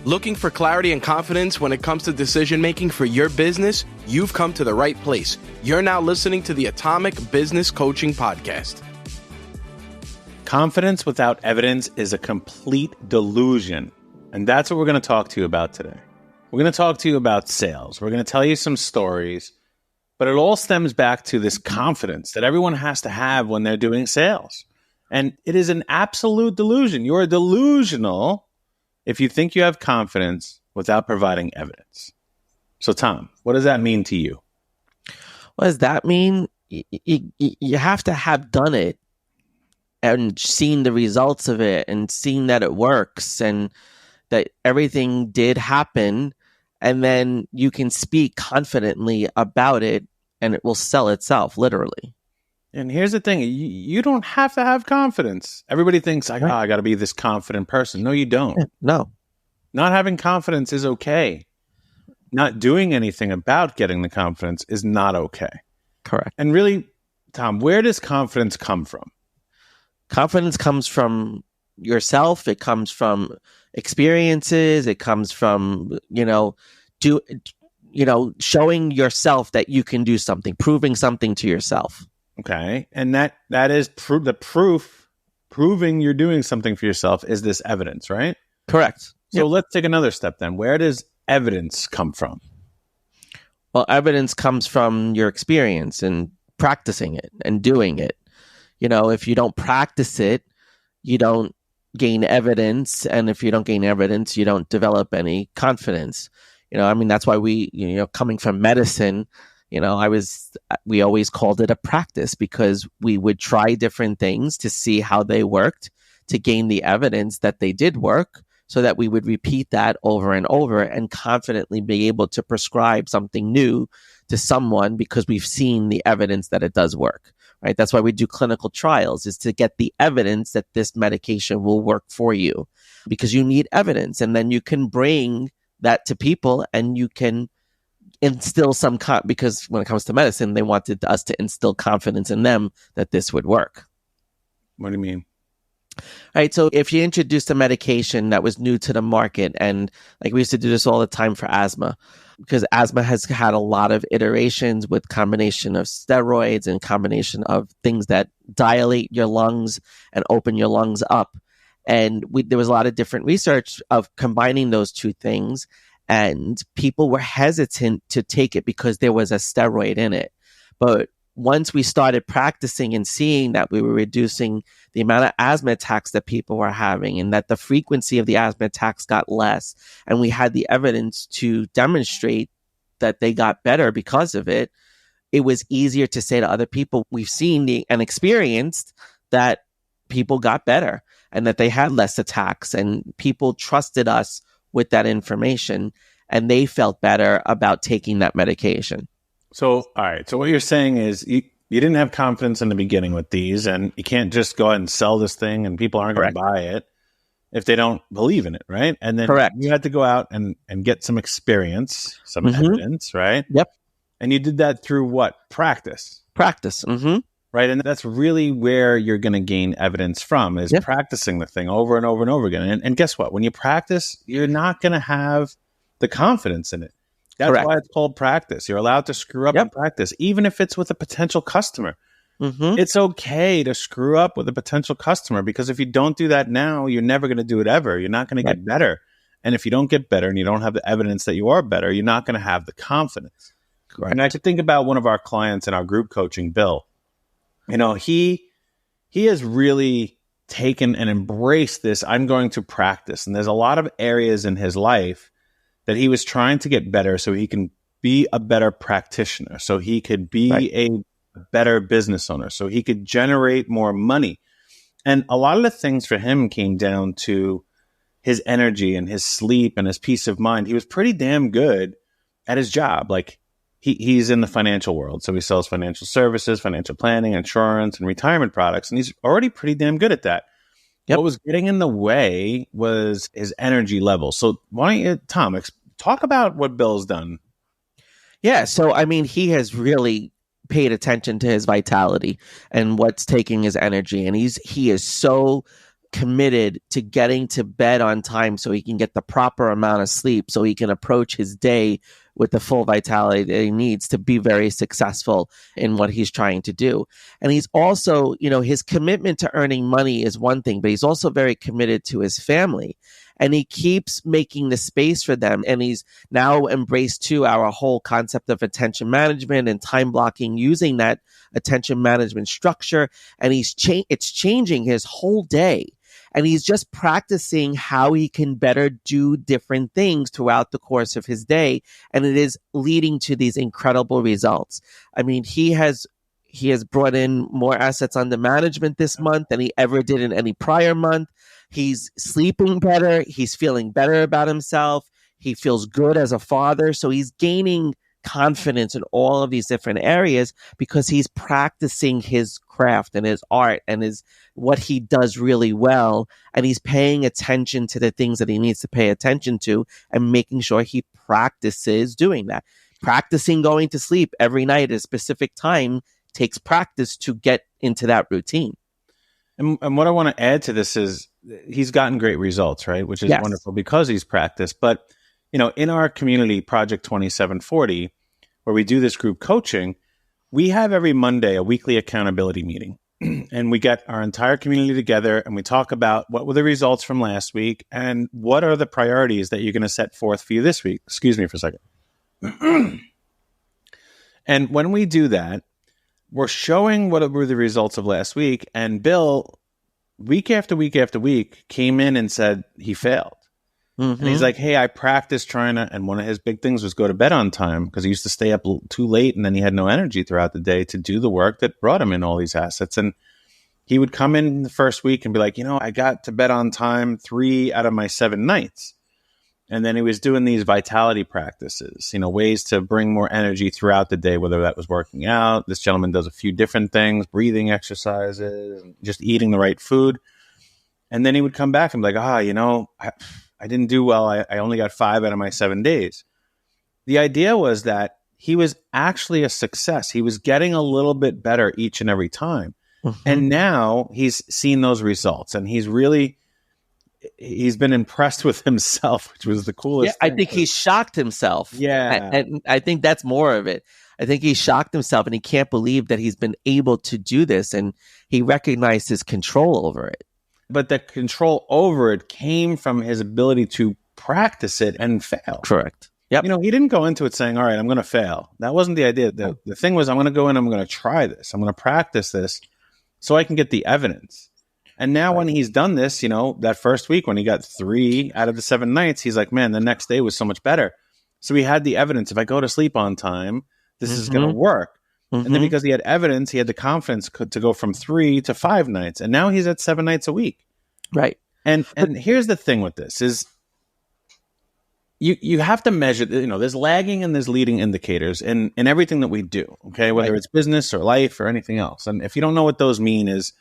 Looking for clarity and confidence when it comes to decision making for your business? You've come to the right place. You're now listening to the Atomic Business Coaching Podcast. Confidence without evidence is a complete delusion. And that's what we're going to talk to you about today. We're going to talk to you about sales. We're going to tell you some stories, but it all stems back to this confidence that everyone has to have when they're doing sales. And it is an absolute delusion. You're delusional if you think you have confidence without providing evidence. So, Tom, what does that mean to you? What does that mean? You have to have done it and seen the results of it and seen that it works and that everything did happen. And then you can speak confidently about it and it will sell itself, literally. And here's the thing. You don't have to have confidence. Everybody thinks, I got to be this confident person. No, you don't. No. Not having confidence is okay. Not doing anything about getting the confidence is not okay. Correct. And really, Tom, where does confidence come from? Confidence comes from yourself. It comes from experiences. It comes from, showing yourself that you can do something, proving something to yourself. Okay. And that is the proof, proving you're doing something for yourself is this evidence, right? Correct. So Let's take another step then. Where does evidence come from? Well, evidence comes from your experience and practicing it and doing it. If you don't practice it, you don't gain evidence. And if you don't gain evidence, you don't develop any confidence. That's why we, coming from medicine, we always called it a practice because we would try different things to see how they worked, to gain the evidence that they did work, so that we would repeat that over and over and confidently be able to prescribe something new to someone because we've seen the evidence that it does work, right? That's why we do clinical trials, is to get the evidence that this medication will work for you, because you need evidence. And then you can bring that to people and you can instill some because when it comes to medicine, they wanted us to instill confidence in them that this would work. What do you mean? Right. So if you introduced a medication that was new to the market, and like we used to do this all the time for asthma, because asthma has had a lot of iterations with combination of steroids and combination of things that dilate your lungs and open your lungs up. And there was a lot of different research of combining those two things. And people were hesitant to take it because there was a steroid in it. But once we started practicing and seeing that we were reducing the amount of asthma attacks that people were having and that the frequency of the asthma attacks got less, and we had the evidence to demonstrate that they got better because of it, it was easier to say to other people, we've seen and experienced that people got better and that they had less attacks, and people trusted us with that information, and they felt better about taking that medication. So, all right. So what you're saying is you didn't have confidence in the beginning with these, and you can't just go ahead and sell this thing and people aren't going to buy it if they don't believe in it, right? And then you had to go out and get some experience, some evidence, right? Yep. And you did that through what? Practice. Mm-hmm. Right? And that's really where you're going to gain evidence from, is practicing the thing over and over and over again. And guess what? When you practice, you're not going to have the confidence in it. That's why it's called practice. You're allowed to screw up in practice, even if it's with a potential customer. Mm-hmm. It's okay to screw up with a potential customer, because if you don't do that now, you're never going to do it ever. You're not going to get better. And if you don't get better and you don't have the evidence that you are better, you're not going to have the confidence. Correct. And I could think about one of our clients in our group coaching, Bill. He has really taken and embraced this. I'm going to practice. And there's a lot of areas in his life that he was trying to get better so he can be a better practitioner, so he could be a better business owner, so he could generate more money. And a lot of the things for him came down to his energy and his sleep and his peace of mind. He was pretty damn good at his job. Like he's in the financial world. So he sells financial services, financial planning, insurance, and retirement products. And he's already pretty damn good at that. Yep. What was getting in the way was his energy level. So why don't you, Tom, talk about what Bill's done? Yeah. So, he has really paid attention to his vitality and what's taking his energy. And he is so committed to getting to bed on time so he can get the proper amount of sleep so he can approach his day with the full vitality that he needs to be very successful in what he's trying to do. And he's also, his commitment to earning money is one thing, but he's also very committed to his family. And he keeps making the space for them. And he's now embraced too our whole concept of attention management and time blocking using that attention management structure. And it's changing his whole day. And he's just practicing how he can better do different things throughout the course of his day. And it is leading to these incredible results. I mean, he has brought in more assets under management this month than he ever did in any prior month. He's sleeping better. He's feeling better about himself. He feels good as a father. So he's gaining confidence in all of these different areas because he's practicing his craft and his art and what he does really well. And he's paying attention to the things that he needs to pay attention to and making sure he practices doing that. Practicing going to sleep every night at a specific time takes practice to get into that routine. And what I want to add to this is he's gotten great results, right? Which is wonderful because he's practiced. But, in our community, Project 2740, where we do this group coaching, we have every Monday a weekly accountability meeting. And we get our entire community together and we talk about what were the results from last week and what are the priorities that you're going to set forth for you this week. Excuse me for a second. And when we do that, we're showing what were the results of last week. And Bill, week after week after week, came in and said he failed. Mm-hmm. And he's like, hey, I practiced trying to, and one of his big things was go to bed on time because he used to stay up too late and then he had no energy throughout the day to do the work that brought him in all these assets. And he would come in the first week and be like, I got to bed on time 3 out of my 7 nights. And then he was doing these vitality practices, ways to bring more energy throughout the day, whether that was working out. This gentleman does a few different things, breathing exercises, just eating the right food. And then he would come back and be like, I didn't do well. I only got 5 out of my 7 days. The idea was that he was actually a success. He was getting a little bit better each and every time. Mm-hmm. And now he's seen those results and he's been impressed with himself, which was the coolest thing. I think he shocked himself. Yeah. And I think that's more of it. I think he shocked himself and he can't believe that he's been able to do this. And he recognized his control over it. But the control over it came from his ability to practice it and fail. Correct. Yep. He didn't go into it saying, all right, I'm going to fail. That wasn't the idea. The thing was, I'm going to go in, I'm going to try this. I'm going to practice this so I can get the evidence. And now when he's done this, that first week when he got 3 out of the 7 nights, he's like, man, the next day was so much better. So he had the evidence. If I go to sleep on time, this is going to work. Mm-hmm. And then because he had evidence, he had the confidence to go from 3 to 5 nights. And now he's at 7 nights a week. Right. And here's the thing with this is you have to measure, there's lagging and there's leading indicators in everything that we do. Okay. Whether it's business or life or anything else. And if you don't know what those mean is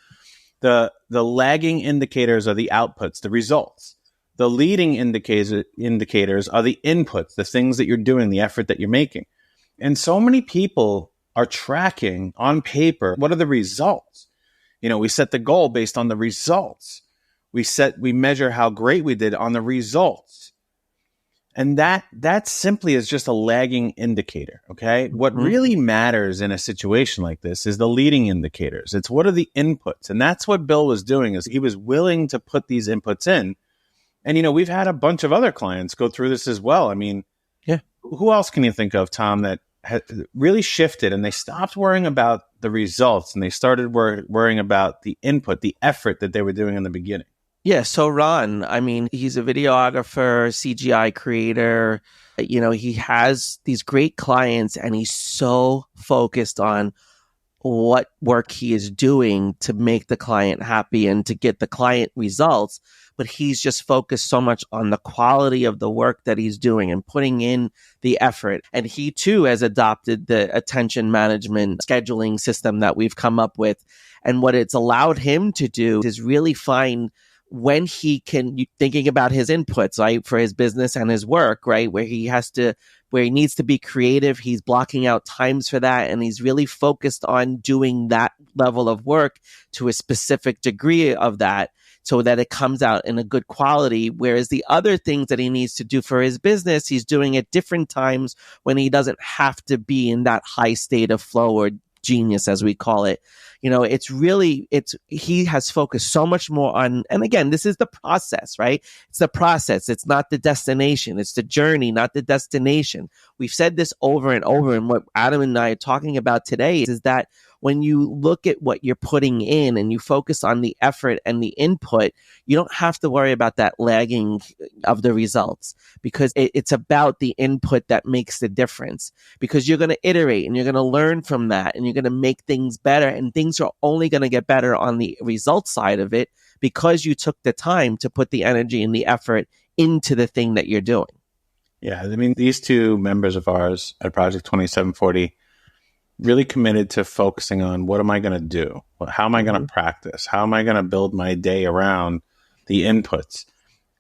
the lagging indicators are the outputs, the results. The leading indicators are the inputs, the things that you're doing, the effort that you're making. And so many people are tracking on paper. What are the results? We set the goal based on the results. We measure how great we did on the results. And that simply is just a lagging indicator. Okay. What really matters in a situation like this is the leading indicators. It's what are the inputs? And that's what Bill was doing is he was willing to put these inputs in. And, we've had a bunch of other clients go through this as well. I mean, yeah. Who else can you think of, Tom, that had really shifted and they stopped worrying about the results and they started worrying about the input, the effort that they were doing in the beginning? Yeah, so Ron, I mean, he's a videographer, CGI creator. He has these great clients and he's so focused on what work he is doing to make the client happy and to get the client results. But he's just focused so much on the quality of the work that he's doing and putting in the effort. And he too has adopted the attention management scheduling system that we've come up with. And what it's allowed him to do is really find when he can, thinking about his inputs, right, for his business and his work, right, where he needs to be creative, he's blocking out times for that, and he's really focused on doing that level of work to a specific degree of that so that it comes out in a good quality. Whereas the other things that he needs to do for his business, he's doing at different times when he doesn't have to be in that high state of flow or genius, as we call it. He has focused so much more on, and again, this is the process, right? It's the process. It's not the destination. It's the journey, not the destination. We've said this over and over. And what Adam and I are talking about today is that when you look at what you're putting in and you focus on the effort and the input, you don't have to worry about that lagging of the results, because it's about the input that makes the difference, because you're going to iterate and you're going to learn from that and you're going to make things better, and things are only going to get better on the result side of it because you took the time to put the energy and the effort into the thing that you're doing. Yeah. I mean, these two members of ours at Project 2740 really committed to focusing on, what am I going to do? How am I going to practice? How am I going to build my day around the inputs?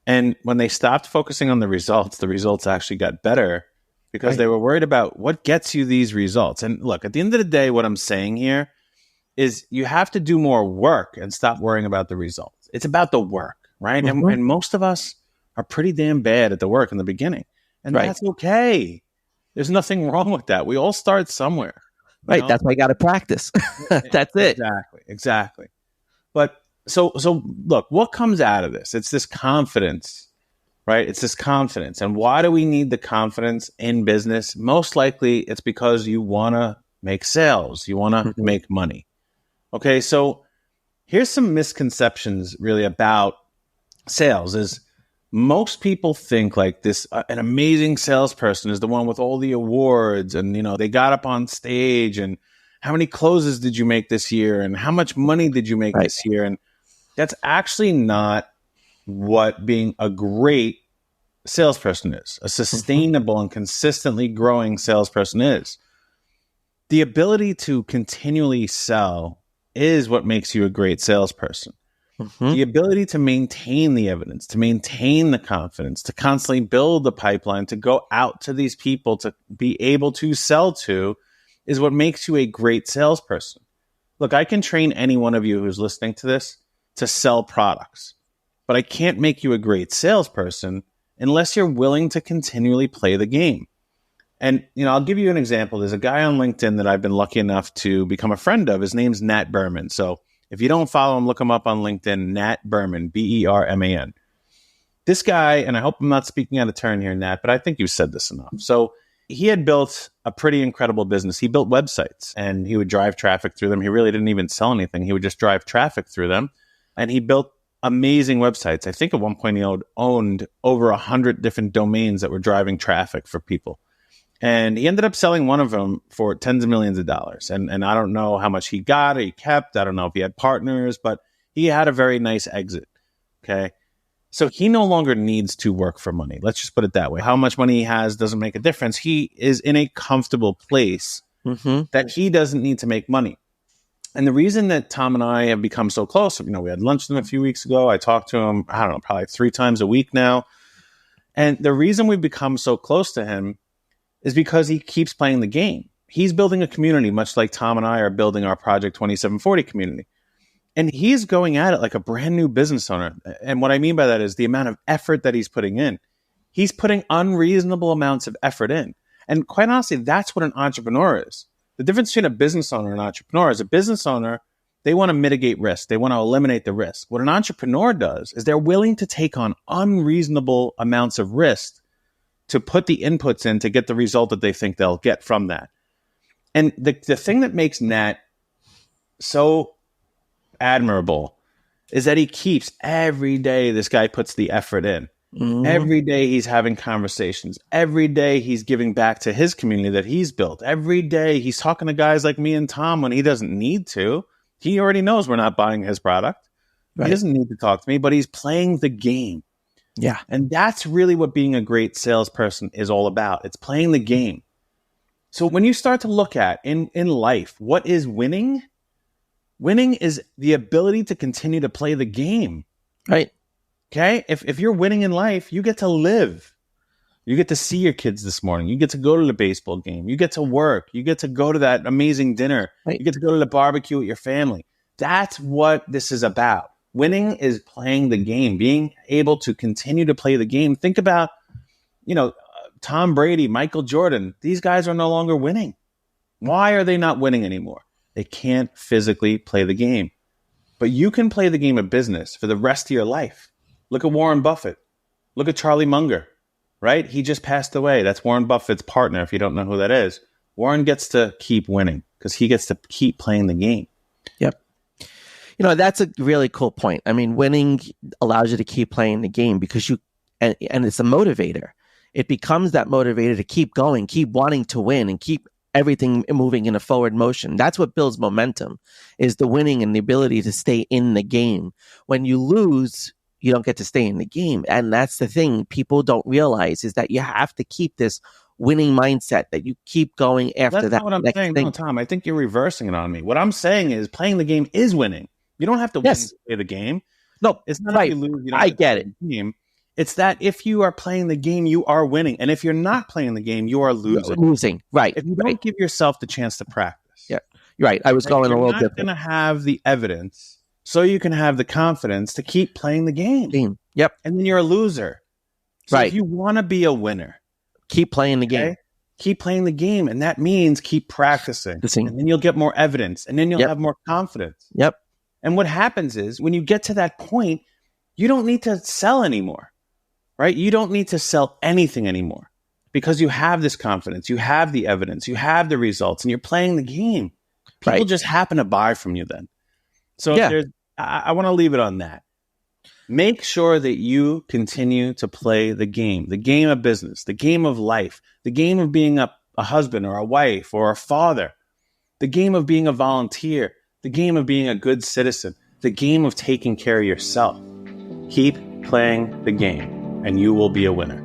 And when they stopped focusing on the results actually got better, because they were worried about what gets you these results. And look, at the end of the day, what I'm saying here is you have to do more work and stop worrying about the results. It's about the work, right? And most of us are pretty damn bad at the work in the beginning. And that's okay. There's nothing wrong with that. We all start somewhere. Right. That's why you got to practice. That's it. Exactly. But so look, what comes out of this? It's this confidence, right? It's this confidence. And why do we need the confidence in business? Most likely it's because you want to make sales. You want to make money. Okay. So here's some misconceptions really about sales. Is most people think like this, an amazing salesperson is the one with all the awards, and, they got up on stage, and how many closes did you make this year? And how much money did you make this year? And that's actually not what being a great salesperson is. A sustainable and consistently growing salesperson is. The ability to continually sell is what makes you a great salesperson. The ability to maintain the evidence, to maintain the confidence, to constantly build the pipeline, to go out to these people, to be able to sell to, is what makes you a great salesperson. Look, I can train any one of you who's listening to this to sell products, but I can't make you a great salesperson unless you're willing to continually play the game. And, I'll give you an example. There's a guy on LinkedIn that I've been lucky enough to become a friend of. His name's Nat Berman. So if you don't follow him, look him up on LinkedIn, Nat Berman, Berman. This guy, and I hope I'm not speaking out of turn here, Nat, but I think you said this enough. So he had built a pretty incredible business. He built websites, and he would drive traffic through them. He really didn't even sell anything. He would just drive traffic through them. And he built amazing websites. I think at one point he owned over 100 different domains that were driving traffic for people. And he ended up selling one of them for tens of millions of dollars. And I don't know how much he got or he kept. I don't know if he had partners, but he had a very nice exit. Okay. So he no longer needs to work for money. Let's just put it that way. How much money he has doesn't make a difference. He is in a comfortable place that he doesn't need to make money. And the reason that Tom and I have become so close, we had lunch with him a few weeks ago. I talked to him, I don't know, probably 3 times a week now. And the reason we've become so close to him is because he keeps playing the game. He's building a community, much like Tom and I are building our Project 2740 community. And he's going at it like a brand new business owner. And what I mean by that is the amount of effort that he's putting in. He's putting unreasonable amounts of effort in. And quite honestly, that's what an entrepreneur is. The difference between a business owner and an entrepreneur is a business owner, they want to mitigate risk. They want to eliminate the risk. What an entrepreneur does is they're willing to take on unreasonable amounts of risk to put the inputs in to get the result that they think they'll get from that. And the thing that makes Nat so admirable is that he keeps every day, this guy puts the effort in. Every day he's having conversations. Every day he's giving back to his community that he's built. Every day he's talking to guys like me and Tom when he doesn't need to. He already knows we're not buying his product. He doesn't need to talk to me, but he's playing the game. Yeah. And that's really what being a great salesperson is all about. It's playing the game. So when you start to look at in life, what is winning? Winning is the ability to continue to play the game. Right. Okay. If you're winning in life, you get to live. You get to see your kids this morning. You get to go to the baseball game. You get to work. You get to go to that amazing dinner. Right. You get to go to the barbecue with your family. That's what this is about. Winning is playing the game, being able to continue to play the game. Think about, Tom Brady, Michael Jordan. These guys are no longer winning. Why are they not winning anymore? They can't physically play the game. But you can play the game of business for the rest of your life. Look at Warren Buffett. Look at Charlie Munger, right? He just passed away. That's Warren Buffett's partner, if you don't know who that is. Warren gets to keep winning because he gets to keep playing the game. Yep. That's a really cool point. I mean, winning allows you to keep playing the game because and it's a motivator. It becomes that motivator to keep going, keep wanting to win, and keep everything moving in a forward motion. That's what builds momentum, is the winning and the ability to stay in the game. When you lose, you don't get to stay in the game. And that's the thing people don't realize, is that you have to keep this winning mindset, that you keep going after That's that. Not what I'm saying. No, Tom, I think you're reversing it on me. What I'm saying is playing the game is winning. You don't have to win to play the game. No, it's not right. If you lose, you don't I get it. Game. It's that if you are playing the game, you are winning. And if you're not playing the game, you are losing. Right. If you don't give yourself the chance to practice. Yeah. Right. I was going a little different. You're not going to have the evidence, so you can have the confidence to keep playing the game. Yep. And then you're a loser. So right. If you want to be a winner, keep playing the game. Keep playing the game. And that means keep practicing. And then you'll get more evidence. And then you'll have more confidence. Yep. And what happens is when you get to that point, you don't need to sell anymore. Right? You don't need to sell anything anymore because you have this confidence, you have the evidence, you have the results, and you're playing the game. People just happen to buy from you then. So I want to leave it on that. Make sure that you continue to play the game of business, the game of life, the game of being a husband or a wife or a father, the game of being a volunteer, the game of being a good citizen, the game of taking care of yourself. Keep playing the game, and you will be a winner.